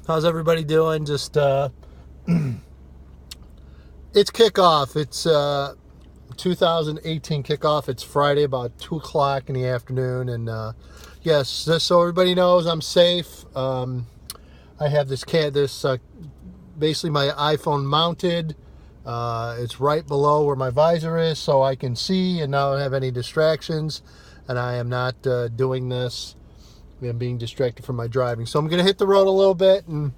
How's everybody doing? Just it's kickoff. It's 2018 kickoff. It's Friday about 2 o'clock in the afternoon, and yes, just so everybody knows, I'm safe. I have this basically my iPhone mounted. It's right below where my visor is, so I can see and not have any distractions. And I am not doing this. I'm being distracted from my driving. So I'm going to hit the road a little bit and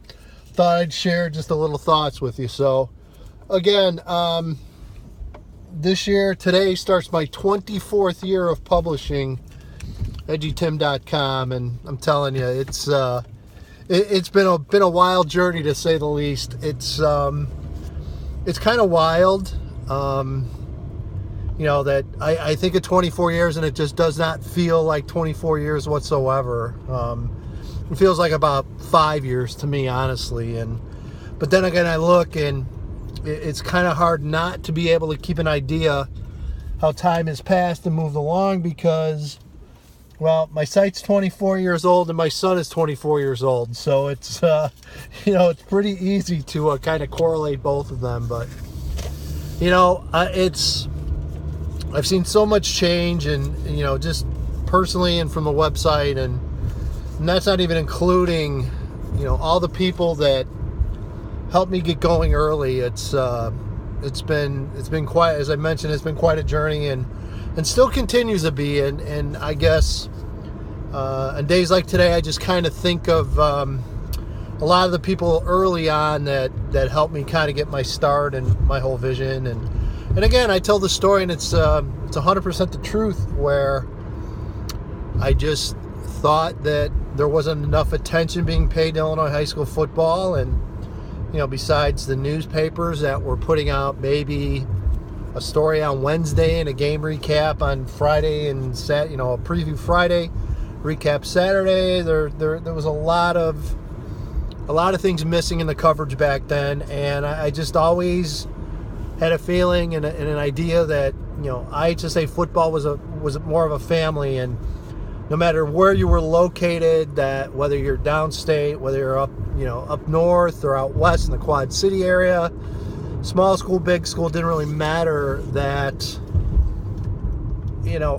thought I'd share just a little thoughts with you. So again, this year, today starts my 24th year of publishing EDGYTIM.com, and I'm telling you, it's been a wild journey, to say the least. It's kind of wild. That I think of 24 years and it just does not feel like 24 years whatsoever. It feels like about 5 years to me, honestly. But then again, I look and it's kind of hard not to be able to keep an idea how time has passed and moved along, because, well, my site's 24 years old and my son is 24 years old. So it's, it's pretty easy to kind of correlate both of them. But, I've seen so much change, and just personally and from the website, and that's not even including all the people that helped me get going early. It's been quite, as I mentioned, it's been quite a journey, and still continues to be. And I guess on days like today, I just kind of think of a lot of the people early on that helped me kind of get my start and my whole vision. And again, I tell the story, and it's 100% the truth, where I just thought that there wasn't enough attention being paid to Illinois high school football, and besides the newspapers that were putting out maybe a story on Wednesday and a game recap on Friday, and a preview Friday, recap Saturday. There was a lot of things missing in the coverage back then, and I just always had a feeling and an idea that IHSA football was more of a family, and no matter where you were located, that whether you're downstate, whether you're up north or out west in the Quad City area, small school, big school, didn't really matter, that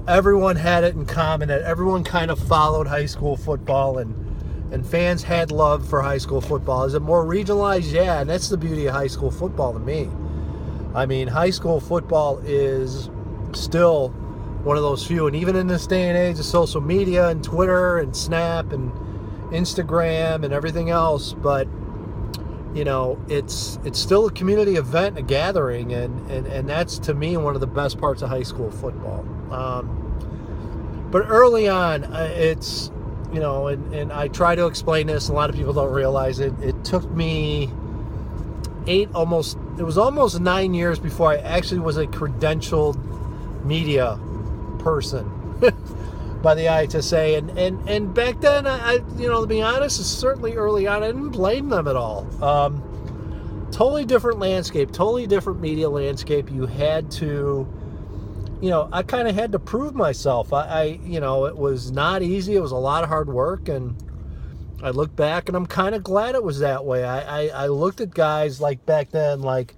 everyone had it in common, that everyone kind of followed high school football, and fans had love for high school football. Is it more regionalized? Yeah, and that's the beauty of high school football to me. I mean, high school football is still one of those few, and even in this day and age of social media and Twitter and Snap and Instagram and everything else, but it's still a community event, a gathering, and that's, to me, one of the best parts of high school football. But early on, it's and I try to explain this, a lot of people don't realize it. It took me almost 9 years before I actually was a credentialed media person by the IHSA, and back then, I to be honest, certainly early on, I didn't blame them at all. Totally different landscape, totally different media landscape. You had to, I kind of had to prove myself. It was not easy. It was a lot of hard work, and I look back and I'm kind of glad it was that way. I looked at guys like back then, like,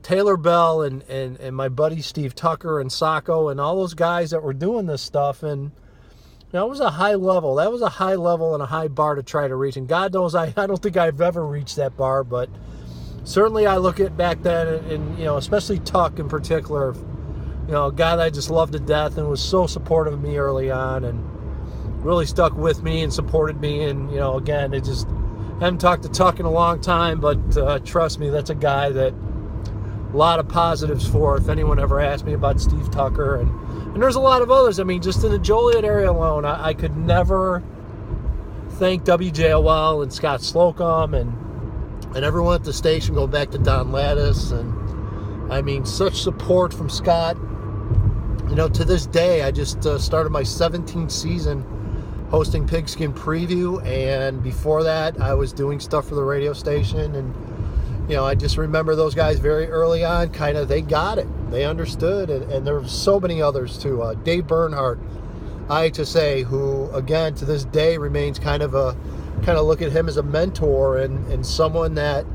Taylor Bell and my buddy Steve Tucker and Sacco and all those guys that were doing this stuff. And it was a high level. That was a high level and a high bar to try to reach. And God knows I don't think I've ever reached that bar, but certainly I look at back then, and especially Tuck in particular, a guy that I just loved to death and was so supportive of me early on, and really stuck with me and supported me. And again, I just haven't talked to Tuck in a long time, but trust me, that's a guy that a lot of positives for, if anyone ever asked me about Steve Tucker. And there's a lot of others. I mean, just in the Joliet area alone, I could never thank WJOL and Scott Slocum and everyone at the station, going back to Don Lattis. And I mean, such support from Scott. To this day, I just started my 17th season hosting Pigskin Preview, and before that, I was doing stuff for the radio station. And I just remember those guys very early on, kind of, they got it, they understood, and there were so many others too. Dave Bernhardt, IHSA, who again to this day remains kind of a kind of look at him as a mentor and someone that,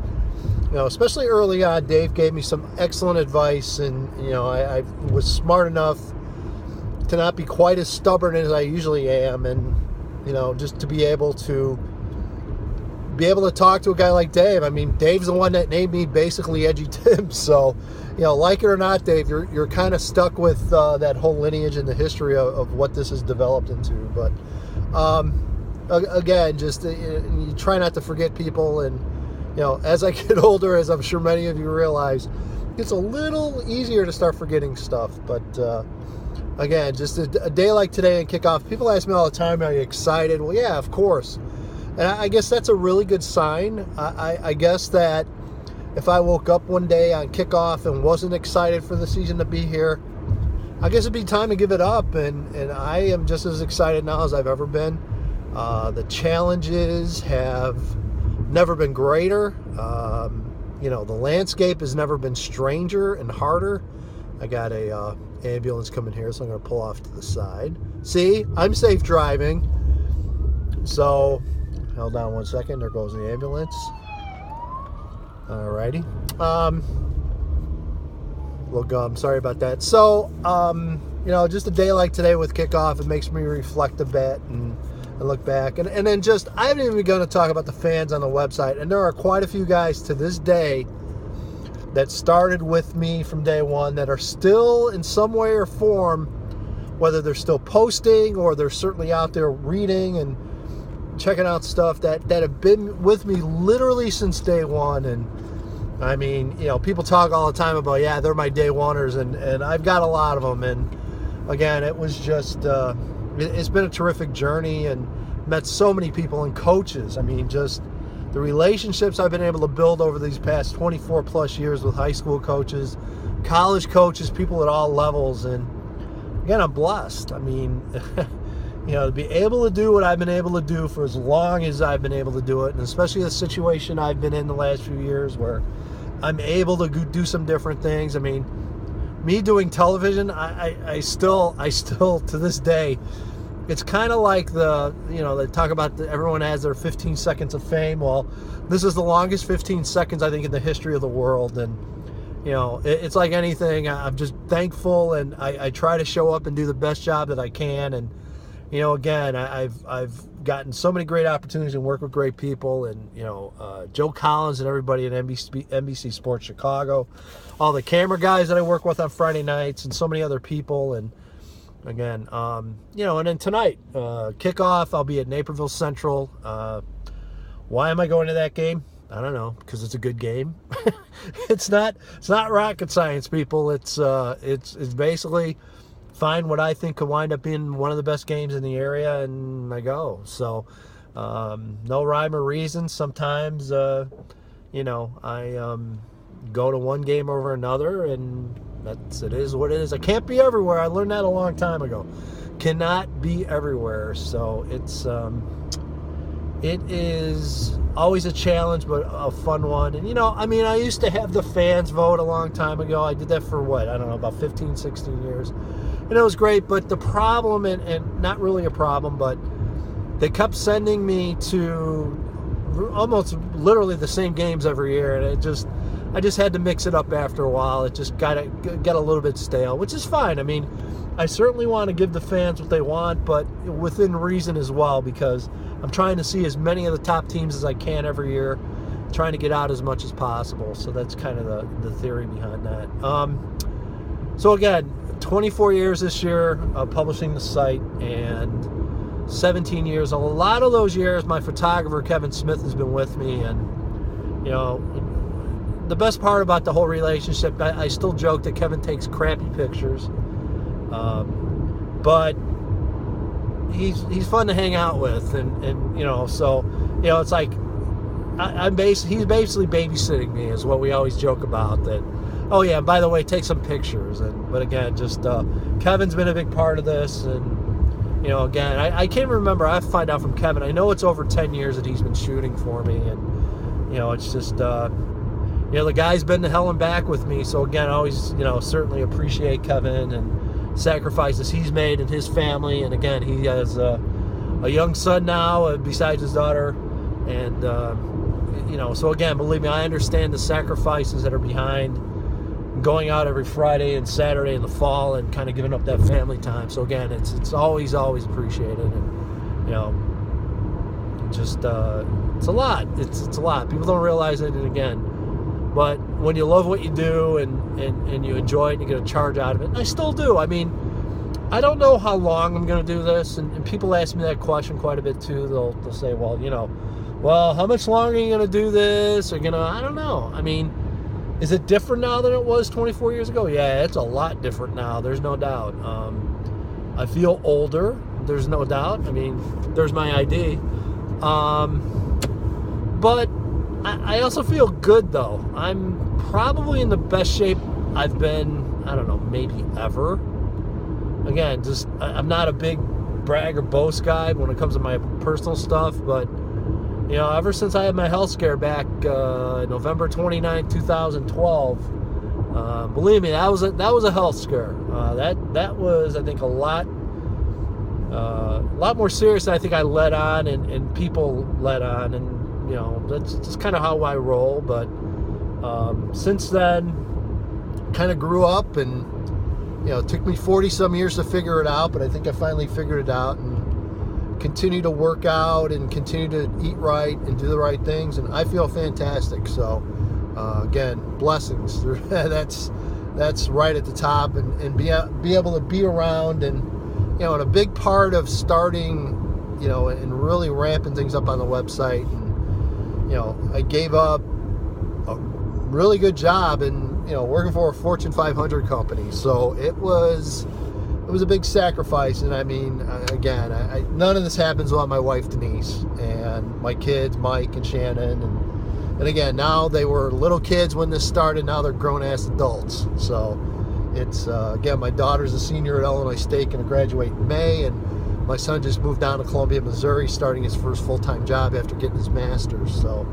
especially early on, Dave gave me some excellent advice, and I was smart enough to not be quite as stubborn as I usually am, and just to be able to talk to a guy like Dave. I mean, Dave's the one that named me basically Edgy Tim, so like it or not, Dave, you're kind of stuck with that whole lineage and the history of what this has developed into. But again, just you try not to forget people, and as I get older, as I'm sure many of you realize, it's a little easier to start forgetting stuff. But again, just a day like today and kickoff, people ask me all the time, are you excited? Well, yeah, of course. And I guess that's a really good sign. I guess that if I woke up one day on kickoff and wasn't excited for the season to be here, I guess it'd be time to give it up. And I am just as excited now as I've ever been. The challenges have never been greater. The landscape has never been stranger and harder. I got a ambulance coming here, so I'm going to pull off to the side. See, I'm safe driving. So, hold on one second. There goes the ambulance. Alrighty. I'm sorry about that. So, just a day like today with kickoff, it makes me reflect a bit and look back. And then I haven't even begun to talk about the fans on the website. And there are quite a few guys to this day that started with me from day one that are still in some way or form, whether they're still posting or they're certainly out there reading and checking out stuff that have been with me literally since day one. And I mean, people talk all the time about, yeah, they're my day oneers, and I've got a lot of them. And again, it was just, it's been a terrific journey, and met so many people and coaches. I mean, just the relationships I've been able to build over these past 24 plus years with high school coaches, college coaches, people at all levels. And again, I'm blessed. I mean, to be able to do what I've been able to do for as long as I've been able to do it, and especially the situation I've been in the last few years where I'm able to do some different things. I mean, me doing television, I still to this day, it's kind of like they talk about everyone has their 15 seconds of fame. Well, this is the longest 15 seconds, I think, in the history of the world. And, it's like anything. I'm just thankful, and I try to show up and do the best job that I can. And, again, I've gotten so many great opportunities and work with great people, and Joe Collins and everybody at NBC Sports Chicago, all the camera guys that I work with on Friday nights, and so many other people. And again, and then tonight, kickoff, I'll be at Naperville Central. Why am I going to that game? I don't know, because it's a good game. It's not rocket science, people. It's basically find what I think could wind up being one of the best games in the area, and I go. So, no rhyme or reason. Sometimes, I go to one game over another, and it is what it is. I can't be everywhere. I learned that a long time ago. Cannot be everywhere. So it is always a challenge, but a fun one. And, I used to have the fans vote a long time ago. I did that for about 15, 16 years. And it was great, but the problem, and not really a problem, but they kept sending me to almost literally the same games every year, and I just had to mix it up after a while. It just got a little bit stale, which is fine. I mean, I certainly want to give the fans what they want, but within reason as well, because I'm trying to see as many of the top teams as I can every year, trying to get out as much as possible. So that's kind of the theory behind that. So again, 24 years this year publishing the site, and 17 years. A lot of those years, my photographer, Kevin Smith, has been with me. And, the best part about the whole relationship, I still joke that Kevin takes crappy pictures. But he's fun to hang out with. And it's like, he's basically babysitting me, is what we always joke about. That, oh yeah, by the way, take some pictures. But again, just Kevin's been a big part of this. And again, I can't remember. I have to find out from Kevin. I know it's over 10 years that he's been shooting for me, and it's just the guy's been to hell and back with me. So again, I always certainly appreciate Kevin and sacrifices he's made and his family. And again, he has a young son now, besides his daughter And, so again, believe me, I understand the sacrifices that are behind going out every Friday and Saturday in the fall and kind of giving up that family time. So again, it's always appreciated, and just it's a lot. It's a lot. People don't realize it, and again, but when you love what you do and you enjoy it and you get a charge out of it, and I still do. I mean, I don't know how long I'm going to do this, and people ask me that question quite a bit too. They'll say, well, how much longer are you going to do this? Or I don't know. I mean, is it different now than it was 24 years ago? Yeah, it's a lot different now. There's no doubt. I feel older. There's no doubt. I mean, there's my ID. But I also feel good, though. I'm probably in the best shape I've been, I don't know, maybe ever. Again, I'm not a big brag or boast guy when it comes to my personal stuff, but ever since I had my health scare back November 29, 2012, believe me, that was a health scare. That was, I think, a lot more serious than I think I let on, and people let on, and that's just kind of how I roll. But since then, kind of grew up, and it took me 40 some years to figure it out, but I think I finally figured it out, and continue to work out and continue to eat right and do the right things, and I feel fantastic. So again, blessings. That's right at the top, and be able to be around, and and a big part of starting and really ramping things up on the website, and I gave up a really good job and working for a Fortune 500 company, so it was a big sacrifice. And I mean, again, none of this happens without my wife Denise and my kids Mike and Shannon, and again, now they were little kids when this started. Now they're grown-ass adults. So it's again, my daughter's a senior at Illinois State, going to graduate in May, and my son just moved down to Columbia, Missouri, starting his first full-time job after getting his master's. So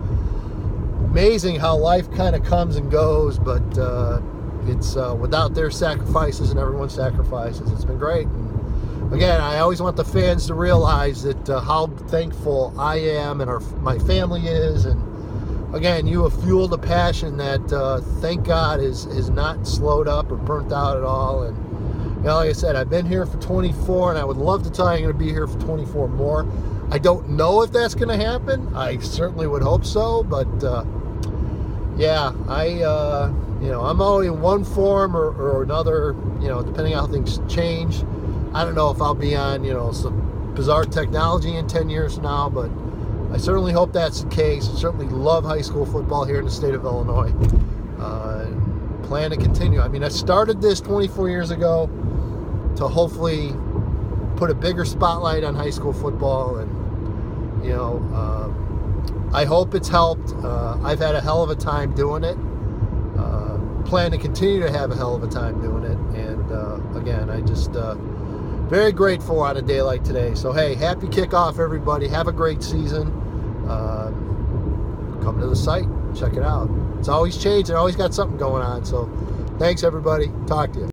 amazing how life kind of comes and goes, but it's without their sacrifices and everyone's sacrifices, it's been great. And again, I always want the fans to realize that how thankful I am and my family is. And again, you have fueled a passion that, thank God, is not slowed up or burnt out at all. And like I said, I've been here for 24, and I would love to tell you I'm going to be here for 24 more. I don't know if that's going to happen. I certainly would hope so, but yeah, I'm always in one form or another, depending on how things change. I don't know if I'll be on, some bizarre technology in 10 years from now, but I certainly hope that's the case. I certainly love high school football here in the state of Illinois. Plan to continue. I mean, I started this 24 years ago to hopefully put a bigger spotlight on high school football, and I hope it's helped. I've had a hell of a time doing it. Plan to continue to have a hell of a time doing it, and again, I just very grateful on a day like today. So hey, happy kickoff, everybody. Have a great season. Come to the site, check it out. It's always changing, always got something going on. So thanks, everybody. Talk to you.